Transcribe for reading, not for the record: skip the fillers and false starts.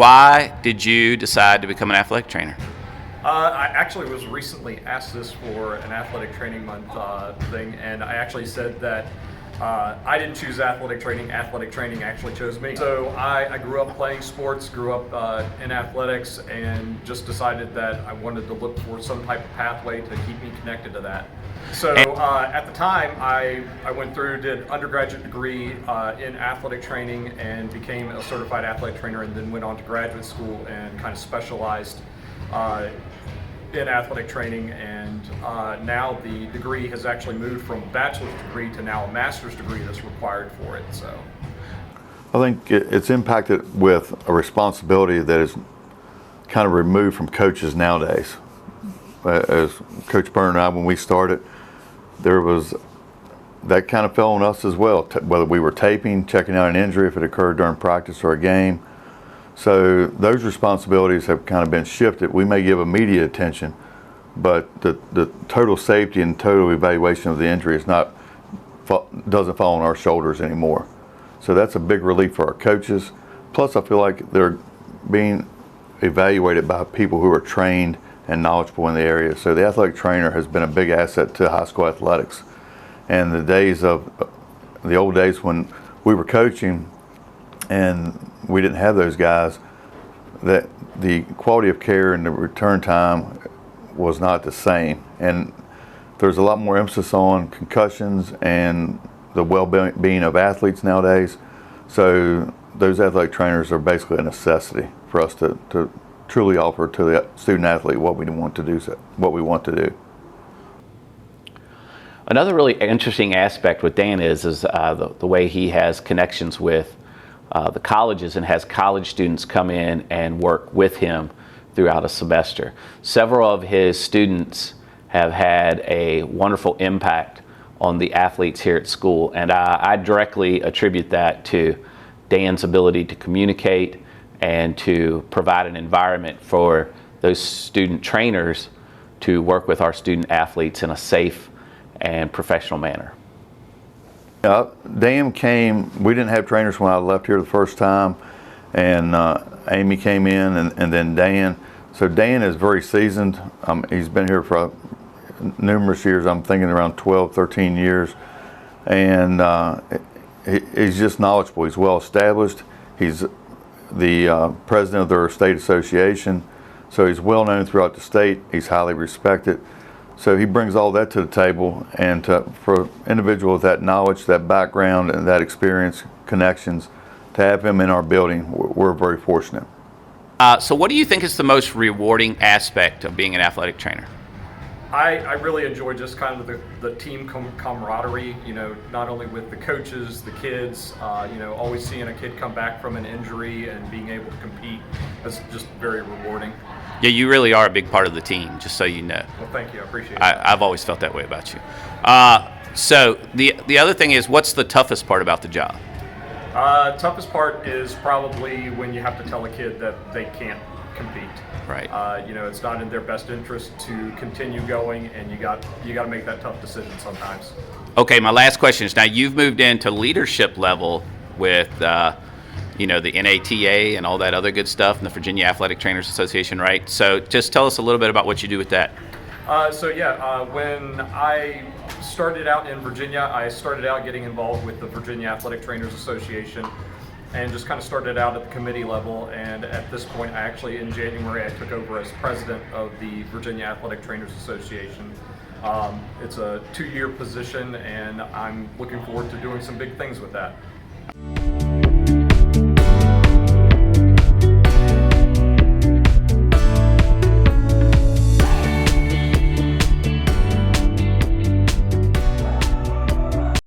why did you decide to become an athletic trainer? I actually was recently asked this for an athletic training month thing, and I actually said that I didn't choose athletic training actually chose me. So I grew up playing sports, grew up in athletics, and just decided that I wanted to look for some type of pathway to keep me connected to that. So at the time, I went through, did undergraduate degree in athletic training and became a certified athletic trainer, and then went on to graduate school and kind of specialized in athletic training, and now the degree has actually moved from a bachelor's degree to now a master's degree that's required for it. So I think it's impacted with a responsibility that is kind of removed from coaches nowadays. As Coach Byrne and I, when we started, there was that kind of fell on us as well, whether we were taping, checking out an injury if it occurred during practice or a game. So those responsibilities have kind of been shifted. We may give immediate attention, but the total safety and total evaluation of the injury doesn't fall on our shoulders anymore. So that's a big relief for our coaches. Plus, I feel like they're being evaluated by people who are trained and knowledgeable in the area. So the athletic trainer has been a big asset to high school athletics. And the old days when we were coaching and we didn't have those guys, that the quality of care and the return time was not the same. And there's a lot more emphasis on concussions and the well-being of athletes nowadays. So those athletic trainers are basically a necessity for us to truly offer to the student athlete what we want to do. Another really interesting aspect with Dan is the way he has connections with the colleges and has college students come in and work with him throughout a semester. Several of his students have had a wonderful impact on the athletes here at school, and I directly attribute that to Dan's ability to communicate and to provide an environment for those student trainers to work with our student athletes in a safe and professional manner. Dan came, we didn't have trainers when I left here the first time, and Amy came in, and then Dan. So Dan is very seasoned. He's been here for numerous years. I'm thinking around 12, 13 years. And he's just knowledgeable. He's well established. He's the president of their state association. So he's well known throughout the state. He's highly respected. So he brings all that to the table, and for an individual with that knowledge, that background, and that experience, connections, to have him in our building, we're very fortunate. So what do you think is the most rewarding aspect of being an athletic trainer? I really enjoy just kind of the team camaraderie, not only with the coaches, the kids, always seeing a kid come back from an injury and being able to compete is just very rewarding. Yeah, you really are a big part of the team, just so you know. Well, thank you. I appreciate it. I've always felt that way about you. So the other thing is, what's the toughest part about the job? Toughest part is probably when you have to tell a kid that they can't compete. Right. It's not in their best interest to continue going, and you got to make that tough decision sometimes. Okay, my last question is, now you've moved into leadership level with the NATA and all that other good stuff, and the Virginia Athletic Trainers Association, right? So just tell us a little bit about what you do with that. When I started out in Virginia, I started out getting involved with the Virginia Athletic Trainers Association, and just kind of started out at the committee level. And at this point, in January, I took over as president of the Virginia Athletic Trainers Association. It's a 2-year position, and I'm looking forward to doing some big things with that.